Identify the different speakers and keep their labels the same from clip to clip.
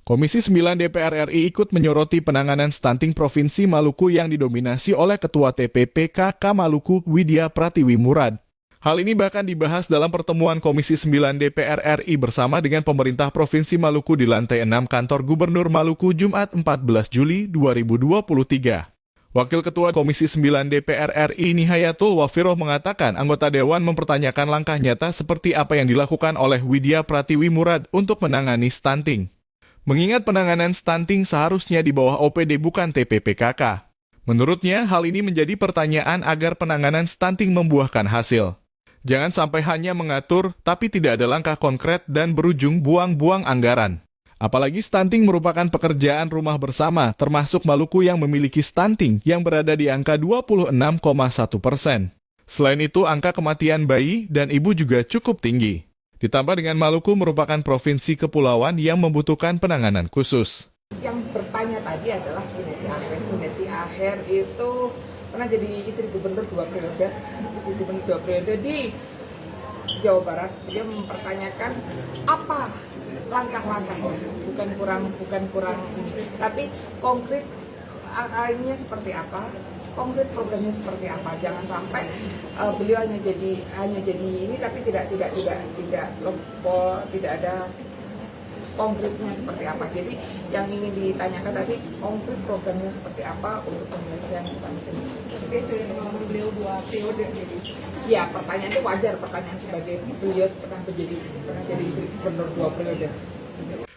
Speaker 1: Komisi 9 DPR RI ikut menyoroti penanganan stunting Provinsi Maluku yang didominasi oleh Ketua TPPKK Maluku Widya Pratiwi Murad. Hal ini bahkan dibahas dalam pertemuan Komisi 9 DPR RI bersama dengan pemerintah Provinsi Maluku di lantai 6 kantor Gubernur Maluku Jumat 14 Juli 2023. Wakil Ketua Komisi 9 DPR RI Nihayatul Wafiroh mengatakan anggota Dewan mempertanyakan langkah nyata seperti apa yang dilakukan oleh Widya Pratiwi Murad untuk menangani stunting. Mengingat penanganan stunting seharusnya di bawah OPD bukan TPPKK. Menurutnya, hal ini menjadi pertanyaan agar penanganan stunting membuahkan hasil. Jangan sampai hanya mengatur, tapi tidak ada langkah konkret dan berujung buang-buang anggaran. Apalagi stunting merupakan pekerjaan rumah bersama, termasuk Maluku yang memiliki stunting yang berada di angka 26,1%. Selain itu, angka kematian bayi dan ibu juga cukup tinggi. Ditambah dengan Maluku merupakan provinsi kepulauan yang membutuhkan penanganan khusus.
Speaker 2: Yang bertanya tadi adalah Bundeti Aher itu pernah jadi istri gubernur 2 periode di Jawa Barat. Dia mempertanyakan apa langkah-langkahnya, bukan kurang ini, tapi konkret ini seperti apa, konkret programnya seperti apa. Jangan sampai beliau hanya jadi ini tapi tidak ada konkretnya seperti apa. Jadi yang ingin ditanyakan tadi konkret programnya seperti apa untuk penyelesaian stunting.
Speaker 3: Oke, sudah pengalaman beliau 2 periode jadi.
Speaker 2: Ya, pertanyaan itu wajar, pertanyaan sebagai beliau pernah jadi istri gubernur 2 periode.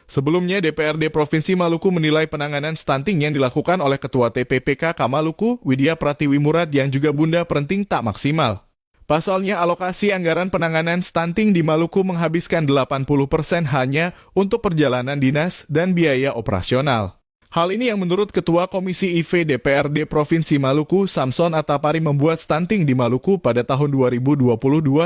Speaker 1: Sebelumnya, DPRD Provinsi Maluku menilai penanganan stunting yang dilakukan oleh Ketua TPPKK Maluku, Widya Pratiwi Murad yang juga Bunda Prenting tak maksimal. Pasalnya, alokasi anggaran penanganan stunting di Maluku menghabiskan 80% hanya untuk perjalanan dinas dan biaya operasional. Hal ini yang menurut Ketua Komisi IV DPRD Provinsi Maluku, Samson Atapari membuat stunting di Maluku pada tahun 2022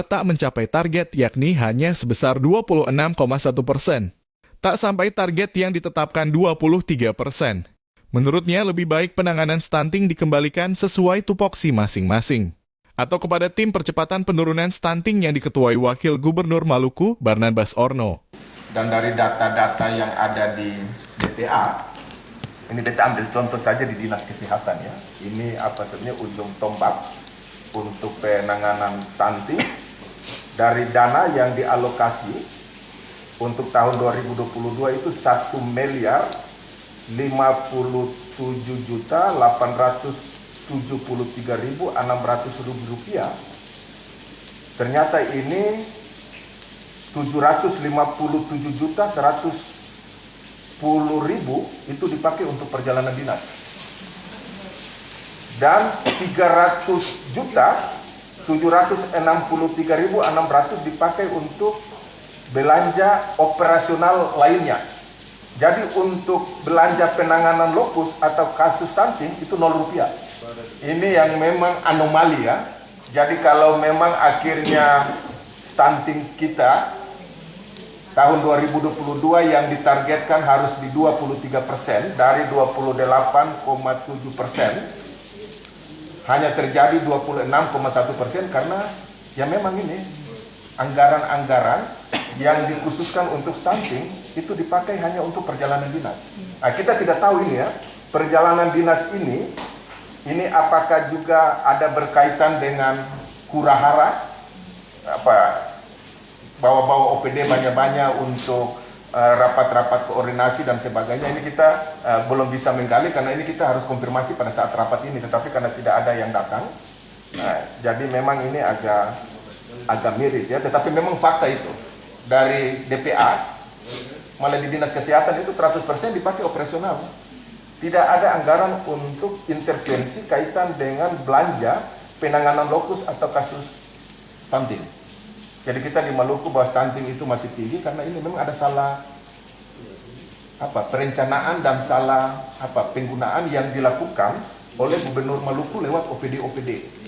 Speaker 1: tak mencapai target yakni hanya sebesar 26,1%. Tak sampai target yang ditetapkan 23%. Menurutnya lebih baik penanganan stunting dikembalikan sesuai tupoksi masing-masing. Atau kepada tim percepatan penurunan stunting yang diketuai Wakil Gubernur Maluku, Barnabas Orno.
Speaker 4: Dan dari data-data yang ada di DTA, ini kita ambil contoh saja di Dinas Kesehatan ya. Ini apa sebenarnya ujung tombak untuk penanganan stunting dari dana yang dialokasi untuk tahun 2022 itu 1.057.873.600 rupiah. Ternyata ini 757.110.000 itu dipakai untuk perjalanan dinas. Dan 300.763.600 dipakai untuk belanja operasional lainnya. Jadi untuk belanja penanganan lokus atau kasus stunting itu 0 rupiah. Ini yang memang anomali ya. Jadi kalau memang akhirnya stunting kita tahun 2022 yang ditargetkan harus di 23% dari 28,7%, hanya terjadi 26,1% karena ya memang ini anggaran-anggaran yang dikhususkan untuk stunting itu dipakai hanya untuk perjalanan dinas. Nah, kita tidak tahu ini ya, perjalanan dinas ini apakah juga ada berkaitan dengan hura-hara, bawa-bawa OPD banyak-banyak untuk rapat-rapat koordinasi dan sebagainya. Ini kita belum bisa menggali karena ini kita harus konfirmasi pada saat rapat ini, tetapi karena tidak ada yang datang, jadi memang ini agak miris ya, tetapi memang fakta itu. Dari DPA, malah di Dinas Kesehatan itu 100% dipakai operasional. Tidak ada anggaran untuk intervensi kaitan dengan belanja penanganan lokus atau kasus stunting. Jadi kita di Maluku bahwa stunting itu masih tinggi karena ini memang ada salah perencanaan dan salah penggunaan yang dilakukan oleh Gubernur Maluku lewat OPD-OPD.